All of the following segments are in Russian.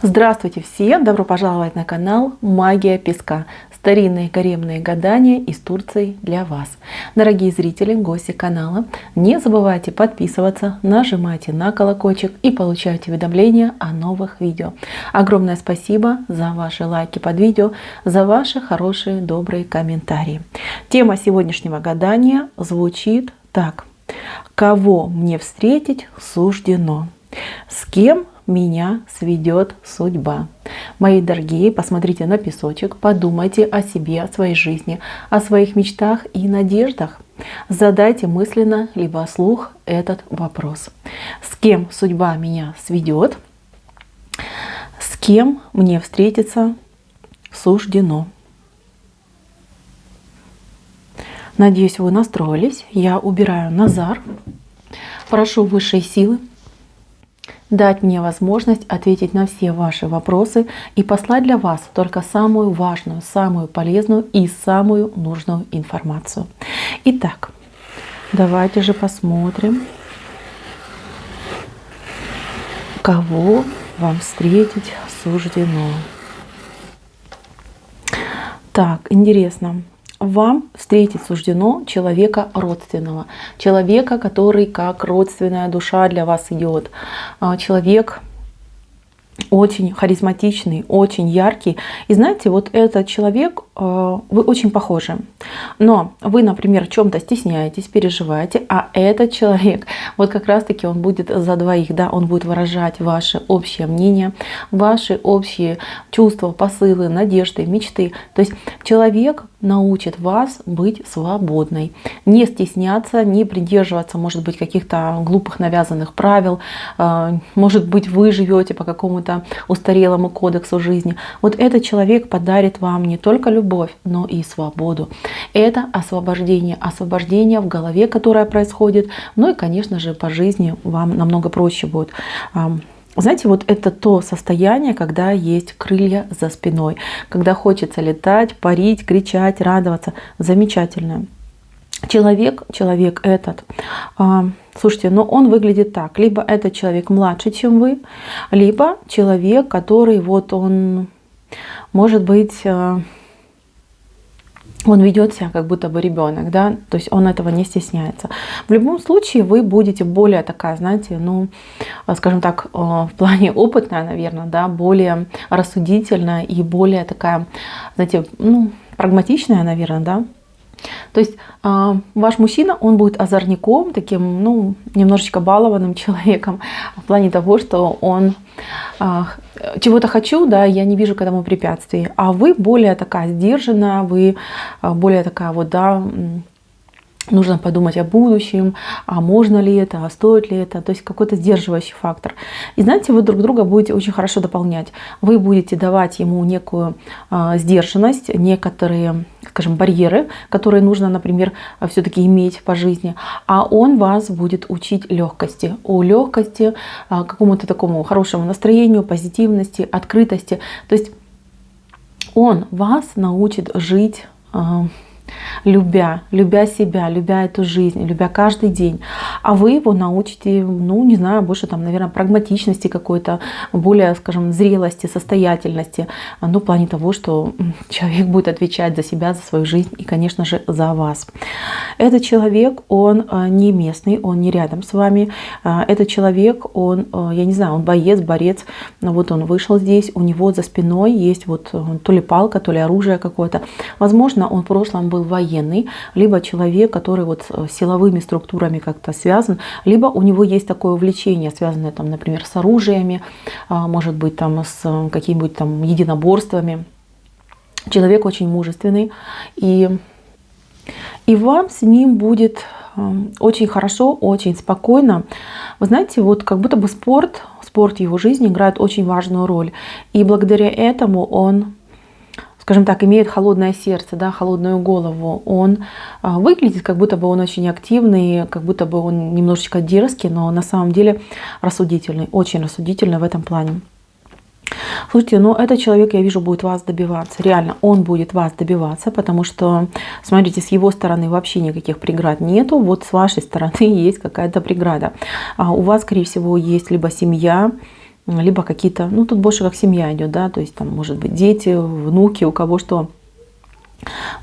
Здравствуйте всем! Добро пожаловать на канал Магия Песка. Старинные гаремные гадания из Турции для вас. Дорогие зрители, гости канала, не забывайте подписываться, нажимайте на колокольчик и получайте уведомления о новых видео. Огромное спасибо за ваши лайки под видео, за ваши хорошие, добрые комментарии. Тема сегодняшнего гадания звучит так. Кого мне встретить суждено? С кем меня сведет судьба? Мои дорогие, посмотрите на песочек, подумайте о себе, о своей жизни, о своих мечтах и надеждах. Задайте мысленно либо вслух этот вопрос. С кем судьба меня сведет? С кем мне встретиться суждено? Надеюсь, вы настроились. Я убираю Назар. Прошу высшей силы дать мне возможность ответить на все ваши вопросы и послать для вас только самую важную, самую полезную и самую нужную информацию. Итак, давайте же посмотрим, кого вам встретить суждено. Так, интересно. Вам встретить суждено человека родственного, человека, который как родственная душа для вас идет, человек очень харизматичный, очень яркий. И знаете, вот этот человек, вы очень похожи. Но вы, например, в чем-то стесняетесь, переживаете, а этот человек, вот как раз-таки он будет за двоих, да, он будет выражать ваше общее мнение, ваши общие чувства, посылы, надежды, мечты. То есть человек научит вас быть свободной, не стесняться, не придерживаться, может быть, каких-то глупых навязанных правил, может быть, вы живете по какому-то устарелому кодексу жизни. Вот этот человек подарит вам не только любовь, но и свободу. Это освобождение в голове, которое происходит, ну и, конечно же, по жизни вам намного проще будет. Знаете, вот это то состояние, когда есть крылья за спиной, когда хочется летать, парить, кричать, радоваться. Замечательно. Человек этот, слушайте, но он выглядит так. Либо этот человек младше, чем вы, либо человек, который вот он, может быть, он ведет себя как будто бы ребенок, да, то есть он этого не стесняется. В любом случае вы будете более такая, знаете, ну, скажем так, в плане опытная, наверное, да, более рассудительная и более такая, знаете, ну, прагматичная, наверное, да. То есть ваш мужчина, он будет озорником, таким, ну, немножечко балованным человеком в плане того, что он чего-то хочу, да, я не вижу к этому препятствий, а вы более такая сдержанная, вы более такая вот, да, нужно подумать о будущем, а можно ли это, а стоит ли это, то есть какой-то сдерживающий фактор. И знаете, вы друг друга будете очень хорошо дополнять. Вы будете давать ему некую сдержанность, некоторые, скажем, барьеры, которые нужно, например, все-таки иметь по жизни, а он вас будет учить легкости, какому-то такому хорошему настроению, позитивности, открытости. То есть он вас научит жить любя себя, любя эту жизнь, любя каждый день. А вы его научите, ну, не знаю, больше там, наверное, прагматичности какой-то, более, скажем, зрелости, состоятельности. Ну, в плане того, что человек будет отвечать за себя, за свою жизнь и, конечно же, за вас. Этот человек, он не местный, он не рядом с вами. Этот человек, он, я не знаю, он борец. Вот он вышел здесь, у него за спиной есть вот то ли палка, то ли оружие какое-то. Возможно, он в прошлом был военный, либо человек, который вот с силовыми структурами как-то связан, либо у него есть такое увлечение, связанное там, например, с оружиями, может быть, там с какими-нибудь там единоборствами. Человек очень мужественный, и вам с ним будет очень хорошо, очень спокойно. Вы знаете, вот как будто бы спорт в его жизни играет очень важную роль, и благодаря этому он, скажем так, имеет холодное сердце, да, холодную голову. Он выглядит, как будто бы он очень активный, как будто бы он немножечко дерзкий, но на самом деле рассудительный, очень рассудительный в этом плане. Слушайте, ну этот человек, я вижу, будет вас добиваться. Реально, он будет вас добиваться, потому что, смотрите, с его стороны вообще никаких преград нету. Вот с вашей стороны есть какая-то преграда. У вас, скорее всего, есть либо семья, либо какие-то, ну тут больше как семья идет, да, то есть там может быть дети, внуки, у кого что.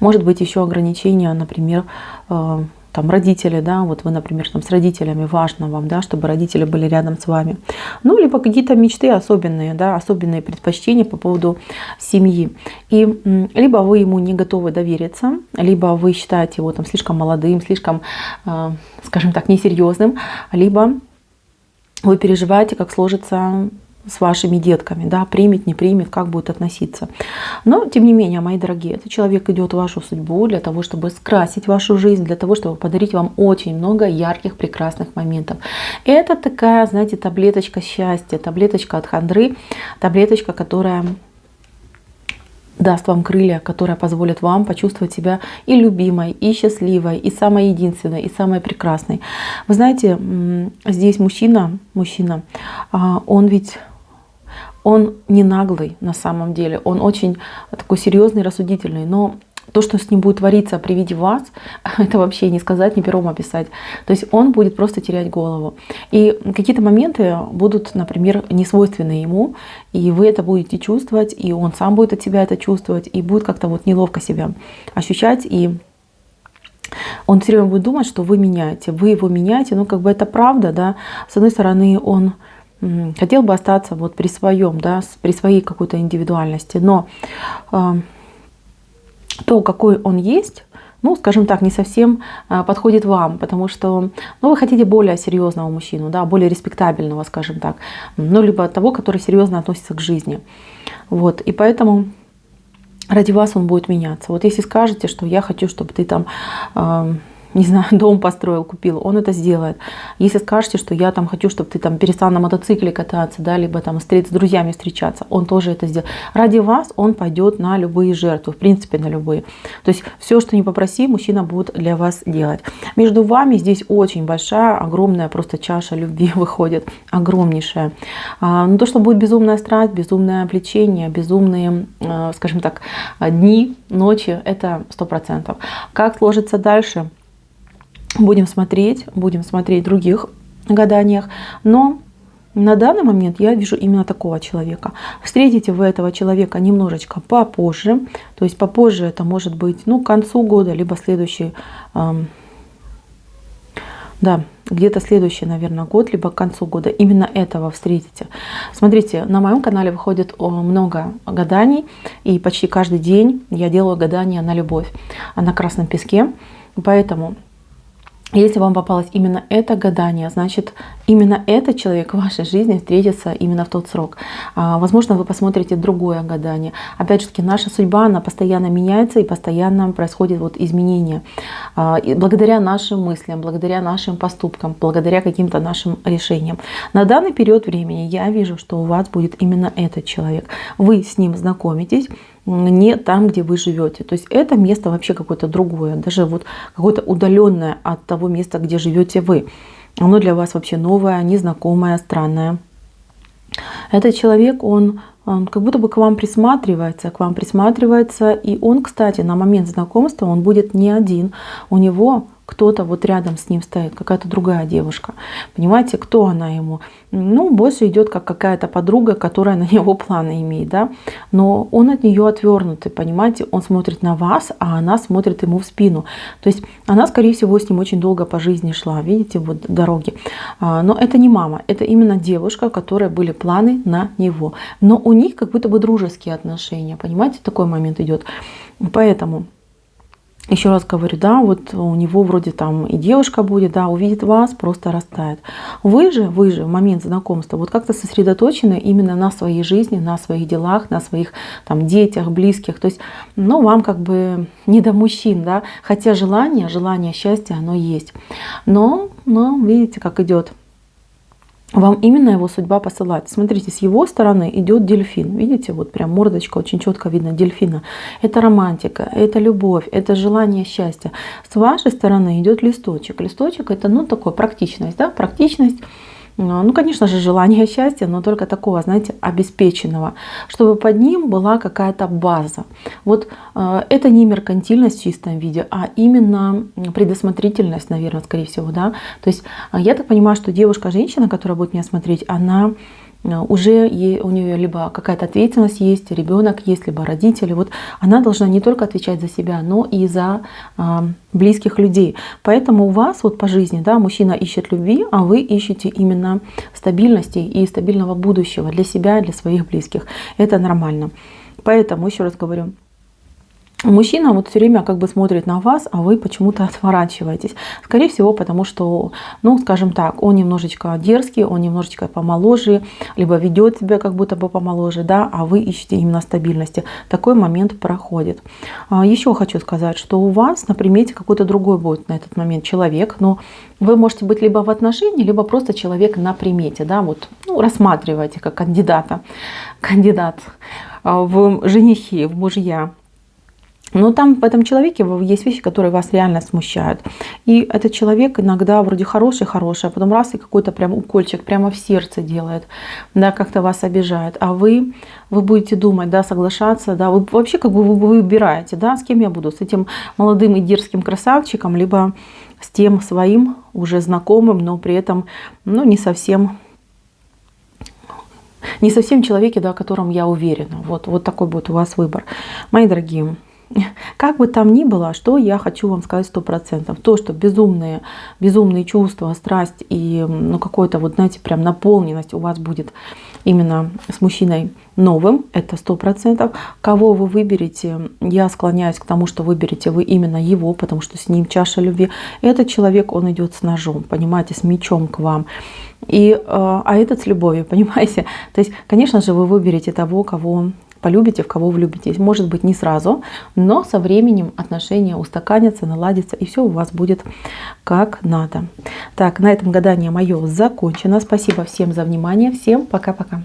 Может быть еще ограничения, например, там родители, да, вот вы, например, там с родителями, важно вам, да, чтобы родители были рядом с вами. Ну, либо какие-то мечты особенные, да, особенные предпочтения по поводу семьи. И либо вы ему не готовы довериться, либо вы считаете его там слишком молодым, слишком, скажем так, несерьезным, либо вы переживаете, как сложится с вашими детками, да, примет, не примет, как будет относиться. Но, тем не менее, мои дорогие, этот человек идет в вашу судьбу для того, чтобы скрасить вашу жизнь, для того, чтобы подарить вам очень много ярких, прекрасных моментов. Это такая, знаете, таблеточка счастья, таблеточка от хандры, таблеточка, которая даст вам крылья, которая позволит вам почувствовать себя и любимой, и счастливой, и самой единственной, и самой прекрасной. Вы знаете, здесь мужчина, он не наглый на самом деле, он очень такой серьезный, рассудительный, но то, что с ним будет твориться при виде вас, это вообще не сказать, не пером описать. То есть он будет просто терять голову. И какие-то моменты будут, например, не свойственны ему, и вы это будете чувствовать, и он сам будет от себя это чувствовать, и будет как-то вот неловко себя ощущать, и он все время будет думать, что вы меняете, вы его меняете, но как бы это правда, да. С одной стороны, он хотел бы остаться вот при своем, да, при своей какой-то индивидуальности, но то, какой он есть, ну, скажем так, не совсем подходит вам, потому что, ну, вы хотите более серьезного мужчину, да, более респектабельного, скажем так, ну, либо того, который серьезно относится к жизни. Вот, и поэтому ради вас он будет меняться. Вот если скажете, что я хочу, чтобы ты там, не знаю, дом построил, купил, он это сделает. Если скажете, что я там хочу, чтобы ты там перестал на мотоцикле кататься, да, либо там с друзьями встречаться, он тоже это сделает. Ради вас он пойдет на любые жертвы, в принципе на любые. То есть все, что не попроси, мужчина будет для вас делать. Между вами здесь очень большая, огромная просто чаша любви выходит, огромнейшая. Но то, что будет безумная страсть, безумное влечение, безумные, скажем так, дни, ночи, это 100%. Как сложится дальше? Будем смотреть в других гаданиях, но на данный момент я вижу именно такого человека. Встретите вы этого человека немножечко попозже, то есть попозже это может быть, ну, к концу года, либо следующий, да, где-то следующий, наверное, год, либо к концу года. Именно этого встретите. Смотрите, на моем канале выходит много гаданий, и почти каждый день я делаю гадания на любовь, на красном песке, поэтому если вам попалось именно это гадание, значит, именно этот человек в вашей жизни встретится именно в тот срок. Возможно, вы посмотрите другое гадание. Опять же таки, наша судьба, она постоянно меняется и постоянно происходит вот изменения. И благодаря нашим мыслям, благодаря нашим поступкам, благодаря каким-то нашим решениям. На данный период времени я вижу, что у вас будет именно этот человек. Вы с ним знакомитесь, не там, где вы живете. То есть это место вообще какое-то другое, даже вот какое-то удаленное от того места, где живете вы. Оно для вас вообще новое, незнакомое, странное. Этот человек, он как будто бы к вам присматривается, и он, кстати, на момент знакомства он будет не один, у него кто-то вот рядом с ним стоит, какая-то другая девушка. Понимаете, кто она ему? Ну, больше идет как какая-то подруга, которая на него планы имеет, да. Но он от нее отвернутый, понимаете, он смотрит на вас, а она смотрит ему в спину. То есть она, скорее всего, с ним очень долго по жизни шла, видите, вот дороги. Но это не мама, это именно девушка, у которой были планы на него. Но у них как будто бы дружеские отношения, понимаете, такой момент идет. Поэтому еще раз говорю, да, вот у него вроде там и девушка будет, да, увидит вас, просто растает. Вы же в момент знакомства вот как-то сосредоточены именно на своей жизни, на своих делах, на своих там детях, близких. То есть, ну, вам как бы не до мужчин, да, хотя желание счастья, оно есть. Но видите, как идет. Вам именно его судьба посылает. Смотрите, с его стороны идет дельфин. Видите, вот прям мордочка, очень четко видно дельфина. Это романтика, это любовь, это желание счастья. С вашей стороны идет листочек. Листочек это, ну, такое практичность, да, практичность. Ну, конечно же, желание счастья, но только такого, знаете, обеспеченного, чтобы под ним была какая-то база. Вот это не меркантильность в чистом виде, а именно предусмотрительность, наверное, скорее всего, да. То есть я так понимаю, что девушка-женщина, которая будет меня смотреть, она уже у нее либо какая-то ответственность есть, ребенок есть, либо родители. Вот она должна не только отвечать за себя, но и за близких людей. Поэтому у вас вот по жизни, да, мужчина ищет любви, а вы ищете именно стабильности и стабильного будущего для себя и для своих близких. Это нормально. Поэтому, еще раз говорю, мужчина вот все время как бы смотрит на вас, а вы почему-то отворачиваетесь. Скорее всего, потому что, ну, скажем так, он немножечко дерзкий, он немножечко помоложе, либо ведет себя как будто бы помоложе, да, а вы ищете именно стабильности. Такой момент проходит. Еще хочу сказать, что у вас на примете какой-то другой будет на этот момент человек, но вы можете быть либо в отношении, либо просто человек на примете, да, вот, ну, рассматриваете как кандидат в женихи, в мужья. Но там в этом человеке есть вещи, которые вас реально смущают. И этот человек иногда вроде хороший, а потом раз и какой-то прям укольчик прямо в сердце делает, да, как-то вас обижает. А вы будете думать, да, соглашаться, да, вы вообще как бы вы выбираете, да, с кем я буду, с этим молодым и дерзким красавчиком, либо с тем своим уже знакомым, но при этом, ну, не совсем человеке, да, о котором я уверена. Вот такой будет у вас выбор. Мои дорогие, как бы там ни было, что я хочу вам сказать 100%. То, что безумные чувства, страсть и, ну, какой-то вот, знаете, прям наполненность у вас будет именно с мужчиной новым, это 100%. Кого вы выберете, я склоняюсь к тому, что выберете вы именно его, потому что с ним чаша любви. Этот человек, он идет с ножом, понимаете, с мечом к вам. А этот с любовью, понимаете? То есть, конечно же, вы выберете того, кого полюбите, в кого влюбитесь. Может быть, не сразу, но со временем отношения устаканятся, наладятся, и все у вас будет как надо. Так, на этом гадание мое закончено. Спасибо всем за внимание. Всем пока-пока.